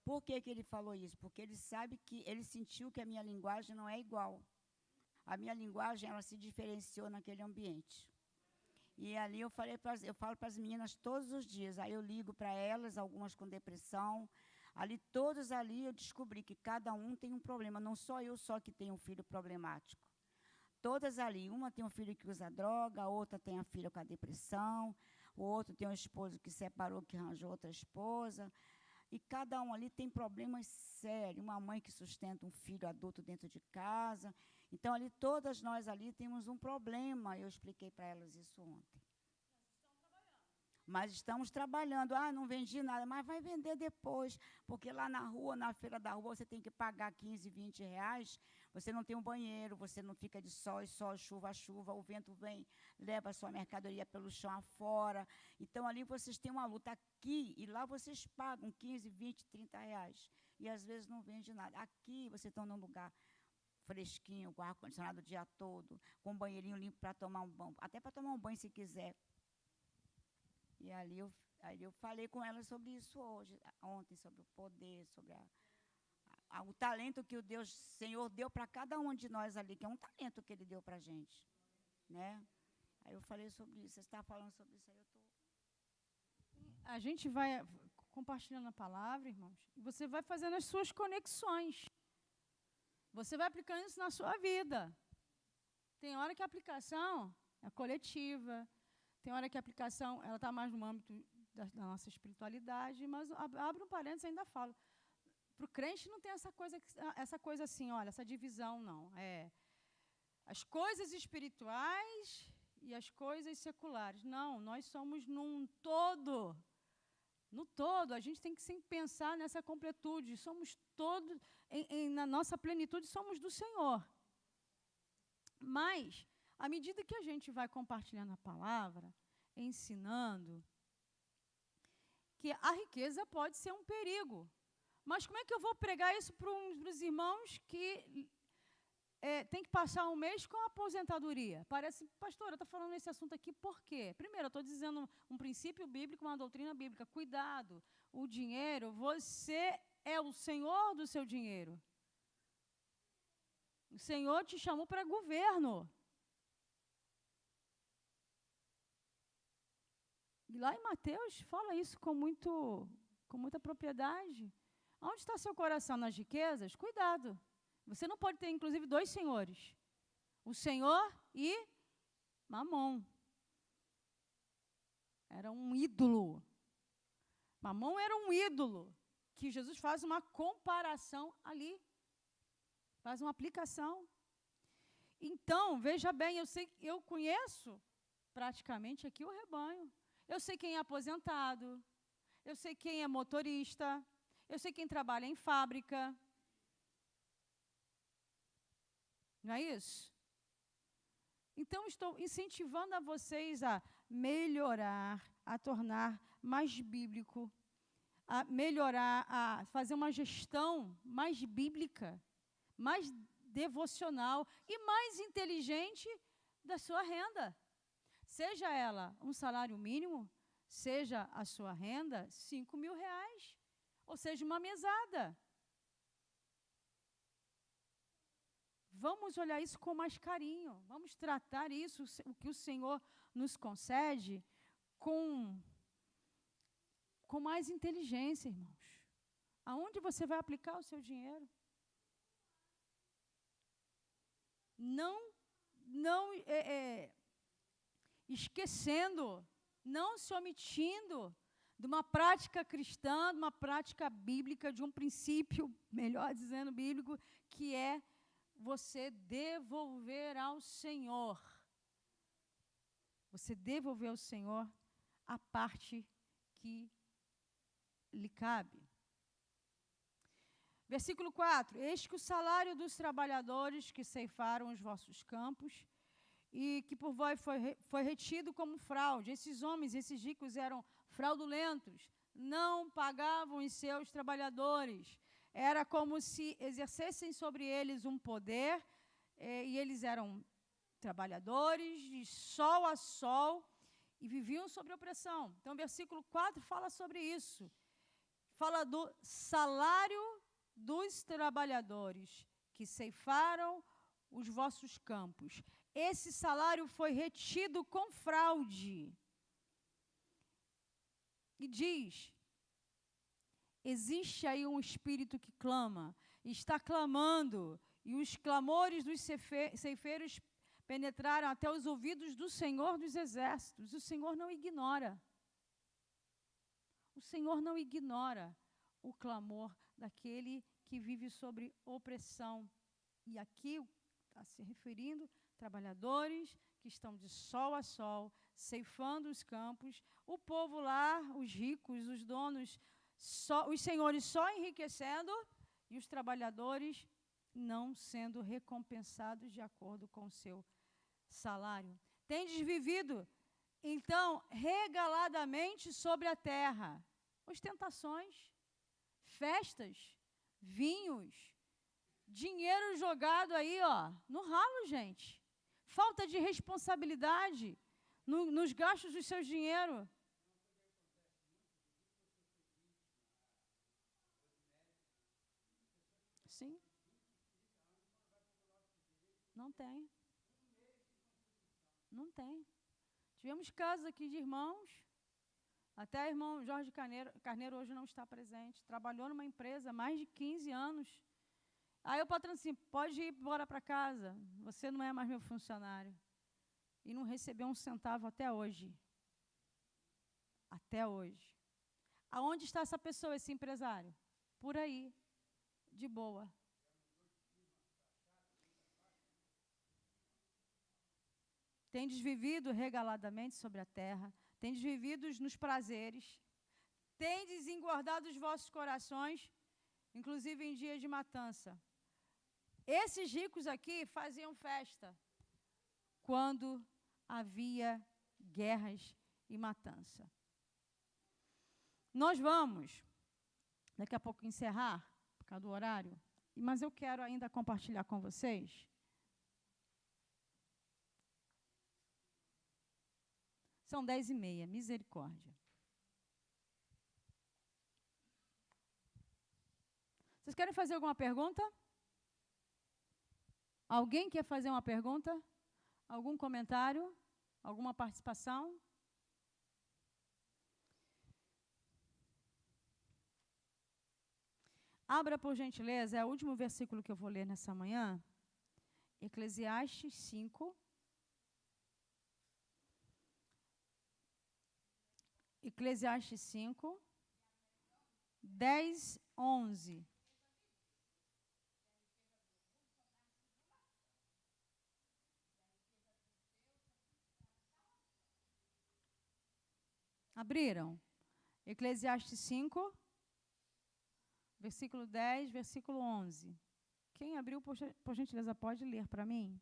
Por que Ele falou isso? Porque Ele sabe que Ele sentiu que a minha linguagem não é igual. A minha linguagem, ela se diferenciou naquele ambiente. E ali eu falo para as meninas todos os dias. Aí eu ligo para elas, algumas com depressão, Ali, todos ali, eu descobri que cada um tem um problema. Não só eu só que tenho um filho problemático. Todas ali, uma tem um filho que usa droga, a outra tem a filha com a depressão, o outro tem um esposo que separou, que arranjou outra esposa. E cada um ali tem problemas sérios. Uma mãe que sustenta um filho adulto dentro de casa. Então, ali, todas nós ali temos um problema. Eu expliquei para elas isso ontem. Mas estamos trabalhando. Ah, não vendi nada, mas vai vender depois. Porque lá na rua, na feira da rua, você tem que pagar 15, 20 reais. Você não tem um banheiro, você não fica de sol, chuva, chuva. O vento vem, leva a sua mercadoria pelo chão afora. Então, ali vocês têm uma luta aqui e lá vocês pagam 15, 20, 30 reais. E às vezes não vende nada. Aqui vocês estão num lugar fresquinho, com ar-condicionado o dia todo, com um banheirinho limpo para tomar um banho. Até para tomar um banho se quiser. E ali eu falei com ela sobre isso ontem, sobre o poder, sobre o talento que o Senhor deu para cada um de nós ali, que é um talento que Ele deu para a gente. Né? Aí eu falei sobre isso. Você está falando sobre isso aí, A gente vai compartilhando a palavra, irmãos, e você vai fazendo as suas conexões. Você vai aplicando isso na sua vida. Tem hora que a aplicação é coletiva, tem hora que a aplicação está mais no âmbito da nossa espiritualidade, mas abre um parênteses e ainda falo. Para o crente não tem essa coisa assim, olha, essa divisão não. As coisas espirituais e as coisas seculares. Não, nós somos num todo. No todo, a gente tem que sempre pensar nessa completude. Somos todos, na nossa plenitude, somos do Senhor. Mas, à medida que a gente vai compartilhando a palavra, ensinando, que a riqueza pode ser um perigo. Mas como é que eu vou pregar isso para os irmãos que tem que passar um mês com a aposentadoria? Parece, pastora, está falando esse assunto aqui por quê? Primeiro, eu estou dizendo um princípio bíblico, uma doutrina bíblica. Cuidado, o dinheiro, você é o senhor do seu dinheiro. O Senhor te chamou para governo. E lá em Mateus fala isso com muita propriedade. Onde está seu coração? Nas riquezas? Cuidado. Você não pode ter, inclusive, dois senhores. O Senhor e Mamon. Era um ídolo. Mamon era um ídolo. Que Jesus faz uma comparação ali. Faz uma aplicação. Então, veja bem, eu conheço praticamente aqui o rebanho. Eu sei quem é aposentado. Eu sei quem é motorista. Eu sei quem trabalha em fábrica. Não é isso? Então, estou incentivando a vocês a melhorar, a tornar mais bíblico, a melhorar, a fazer uma gestão mais bíblica, mais devocional e mais inteligente da sua renda. Seja ela um salário mínimo, seja a sua renda 5 mil reais, ou seja, uma mesada. Vamos olhar isso com mais carinho, vamos tratar isso, o que o Senhor nos concede, com mais inteligência, irmãos. Aonde você vai aplicar o seu dinheiro? Não esquecendo, não se omitindo de uma prática cristã, de uma prática bíblica, de um princípio, melhor dizendo, bíblico, que é você devolver ao Senhor. Você devolver ao Senhor a parte que lhe cabe. Versículo 4. Eis que o salário dos trabalhadores que ceifaram os vossos campos e que por vós foi retido como fraude. Esses homens, esses ricos eram fraudulentos, não pagavam os seus trabalhadores. Era como se exercessem sobre eles um poder, e eles eram trabalhadores de sol a sol e viviam sob opressão. Então, o versículo 4 fala sobre isso. Fala do salário dos trabalhadores que ceifaram os vossos campos. Esse salário foi retido com fraude. E diz: existe aí um espírito que clama, está clamando, e os clamores dos ceifeiros penetraram até os ouvidos do Senhor dos Exércitos. O Senhor não ignora. O Senhor não ignora o clamor daquele que vive sobre opressão. E aqui está se referindo a trabalhadores que estão de sol a sol, ceifando os campos, o povo lá, os ricos, os donos, os senhores só enriquecendo e os trabalhadores não sendo recompensados de acordo com o seu salário. Tendes vivido, então, regaladamente sobre a terra, ostentações, festas, vinhos, dinheiro jogado aí, ó, no ralo, gente. Falta de responsabilidade nos gastos do seu dinheiro. Sim. Não tem. Não tem. Tivemos casos aqui de irmãos, até o irmão Jorge Carneiro hoje não está presente, trabalhou numa empresa há mais de 15 anos. Aí o patrão assim, pode ir embora para casa, você não é mais meu funcionário. E não recebeu um centavo até hoje. Até hoje. Aonde está essa pessoa, esse empresário? Por aí, de boa. Tendes vivido regaladamente sobre a terra, tendes vivido nos prazeres, tendes engordado os vossos corações, inclusive em dias de matança. Esses ricos aqui faziam festa quando havia guerras e matança. Nós vamos, daqui a pouco, encerrar, por causa do horário, mas eu quero ainda compartilhar com vocês São 10h30, misericórdia. Vocês querem fazer alguma pergunta? Alguém quer fazer uma pergunta? Algum comentário? Alguma participação? Abra, por gentileza, é o último versículo que eu vou ler nessa manhã. Eclesiastes 5. Eclesiastes 5, 10, 11. Abriram? Eclesiastes 5, versículo 10, versículo 11. Quem abriu, por gentileza, pode ler para mim?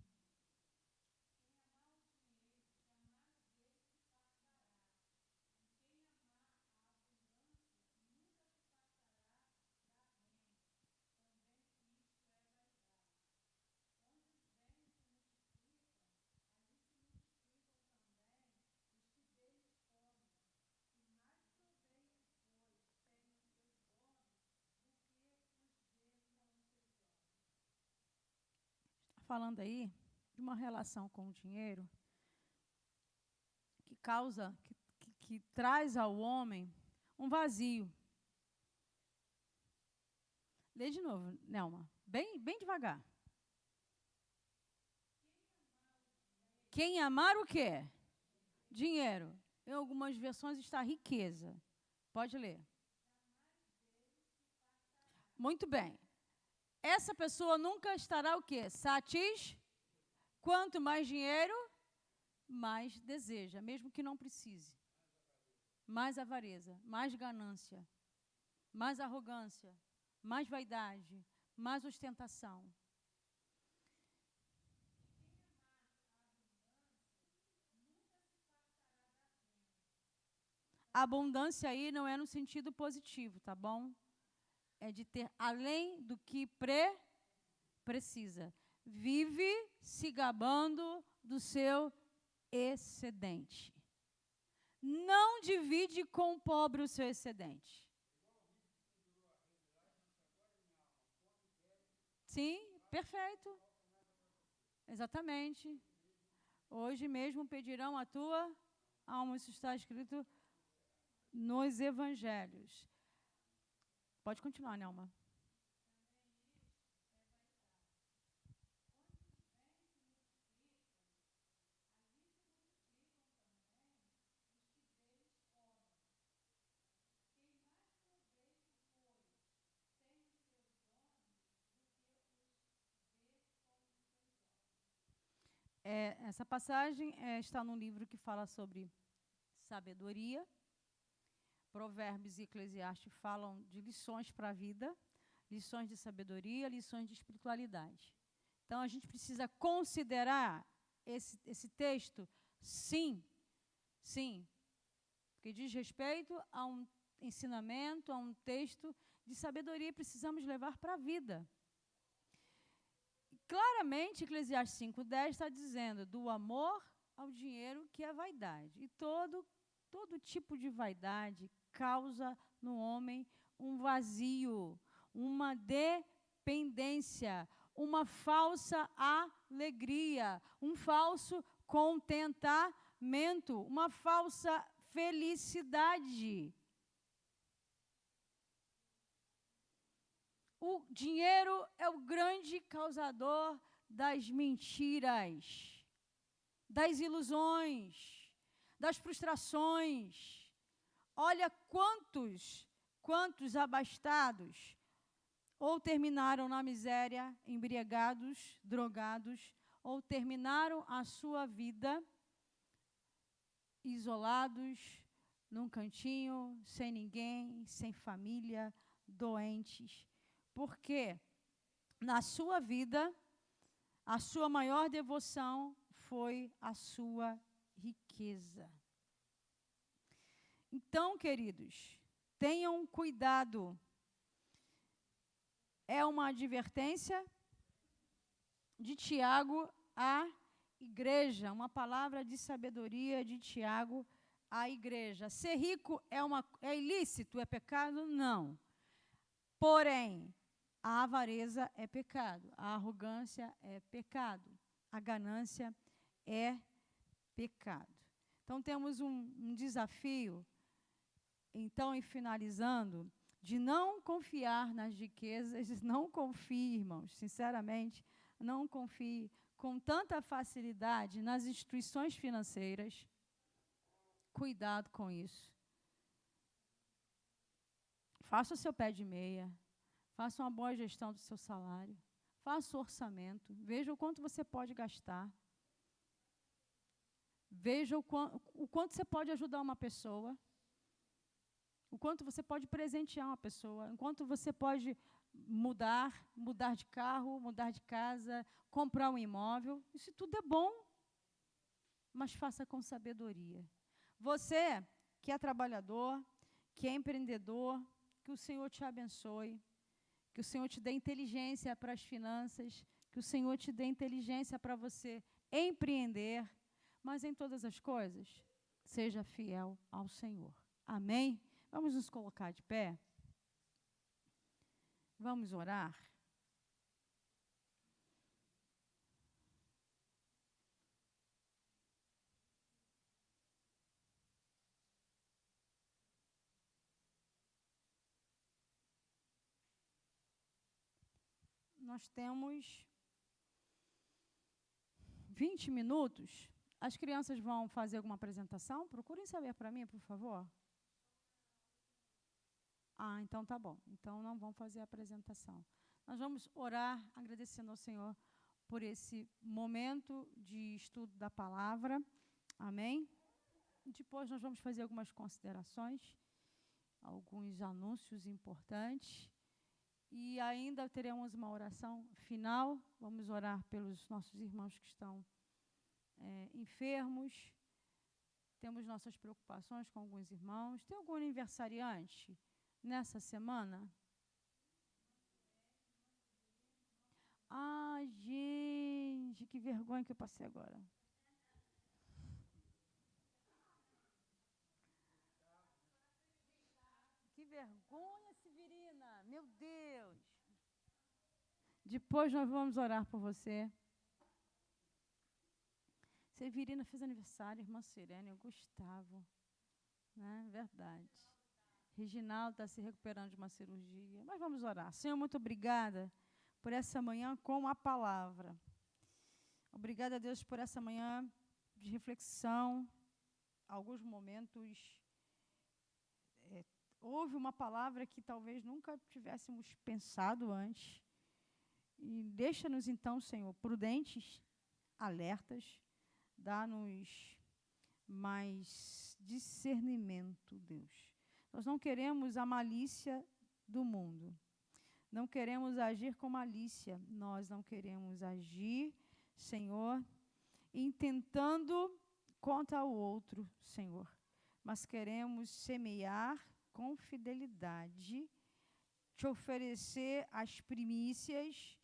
Falando aí de uma relação com o dinheiro que causa, que traz ao homem um vazio. Lê de novo, Nelma, bem devagar. Quem amar o quê? Dinheiro. Em algumas versões está riqueza. Pode ler. Muito bem. Essa pessoa nunca estará o quê? Quanto mais dinheiro, mais deseja, mesmo que não precise. Mais avareza, mais ganância, mais arrogância, mais vaidade, mais ostentação. A abundância aí não é no sentido positivo, tá bom? É de ter além do que precisa. Vive se gabando do seu excedente. Não divide com o pobre o seu excedente. Sim, perfeito. Exatamente. Hoje mesmo pedirão a tua alma, isso está escrito nos evangelhos. Pode continuar, Nelma. Essa passagem está num livro que fala sobre sabedoria. Provérbios e Eclesiastes falam de lições para a vida, lições de sabedoria, lições de espiritualidade. Então, a gente precisa considerar esse texto, sim, porque diz respeito a um ensinamento, a um texto de sabedoria que precisamos levar para a vida. Claramente, Eclesiastes 5:10 está dizendo do amor ao dinheiro, que é vaidade. E todo tipo de vaidade causa no homem um vazio, uma dependência, uma falsa alegria, um falso contentamento, uma falsa felicidade. O dinheiro é o grande causador das mentiras, das ilusões, das frustrações. Olha quantos abastados ou terminaram na miséria, embriagados, drogados, ou terminaram a sua vida isolados, num cantinho, sem ninguém, sem família, doentes. Porque na sua vida, a sua maior devoção foi a sua riqueza. Então, queridos, tenham cuidado. É uma advertência de Tiago à igreja, uma palavra de sabedoria de Tiago à igreja. Ser rico é ilícito, é pecado? Não. Porém, a avareza é pecado, a arrogância é pecado, a ganância é pecado. Então, temos um desafio, então, e finalizando, de não confiar nas riquezas, não confie, irmãos, sinceramente, não confie com tanta facilidade nas instituições financeiras. Cuidado com isso. Faça o seu pé de meia. Faça uma boa gestão do seu salário. Faça o orçamento. Veja o quanto você pode gastar. Veja o quanto você pode ajudar uma pessoa. O quanto você pode presentear uma pessoa. O quanto você pode mudar de carro, mudar de casa, comprar um imóvel. Isso tudo é bom, mas faça com sabedoria. Você que é trabalhador, que é empreendedor, que o Senhor te abençoe. Que o Senhor te dê inteligência para as finanças, que o Senhor te dê inteligência para você empreender, mas em todas as coisas, seja fiel ao Senhor. Amém? Vamos nos colocar de pé. Vamos orar. Nós temos 20 minutos. As crianças vão fazer alguma apresentação? Procurem saber para mim, por favor. Então tá bom. Então não vão fazer a apresentação. Nós vamos orar agradecendo ao Senhor por esse momento de estudo da palavra. Amém? Depois nós vamos fazer algumas considerações, alguns anúncios importantes. E ainda teremos uma oração final. Vamos orar pelos nossos irmãos que estão enfermos. Temos nossas preocupações com alguns irmãos. Tem algum aniversariante nessa semana? Gente, que vergonha que eu passei agora. Que vergonha, Severina. Meu Deus. Depois nós vamos orar por você. Severina fez aniversário, irmã Sirene, o Gustavo. Né? Verdade. Reginaldo está se recuperando de uma cirurgia. Mas vamos orar. Senhor, muito obrigada por essa manhã com a palavra. Obrigada, Deus, por essa manhã de reflexão. Alguns momentos houve uma palavra que talvez nunca tivéssemos pensado antes. E deixa-nos então, Senhor, prudentes, alertas, dá-nos mais discernimento, Deus. Nós não queremos a malícia do mundo. Não queremos agir com malícia. Nós não queremos agir, Senhor, intentando contra o outro, Senhor. Mas queremos semear com fidelidade, te oferecer as primícias,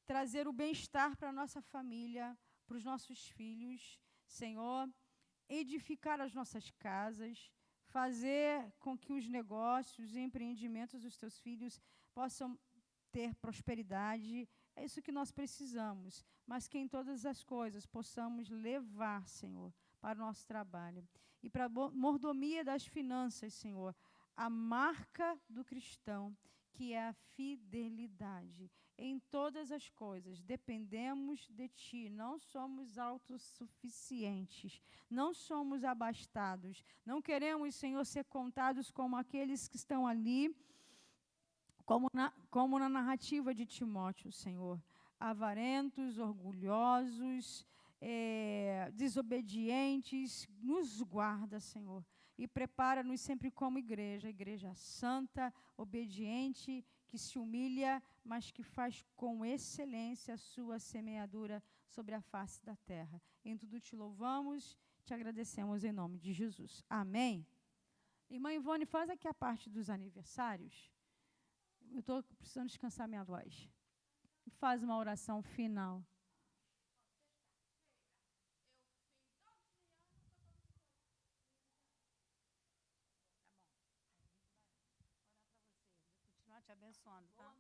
trazer o bem-estar para a nossa família, para os nossos filhos, Senhor, edificar as nossas casas, fazer com que os negócios e empreendimentos dos teus filhos possam ter prosperidade. É isso que nós precisamos, mas que em todas as coisas possamos levar, Senhor, para o nosso trabalho. E para a mordomia das finanças, Senhor, a marca do cristão, que é a fidelidade. Em todas as coisas, dependemos de Ti, não somos autossuficientes, não somos abastados, não queremos, Senhor, ser contados como aqueles que estão ali, como na narrativa de Timóteo, Senhor, avarentos, orgulhosos, desobedientes. Nos guarda, Senhor, e prepara-nos sempre como igreja santa, obediente, que se humilha, mas que faz com excelência a sua semeadura sobre a face da terra. Em tudo te louvamos, te agradecemos em nome de Jesus. Amém? Irmã Ivone, faz aqui a parte dos aniversários. Eu estou precisando descansar minha voz. Faz uma oração final. Continuar te abençoando, tá?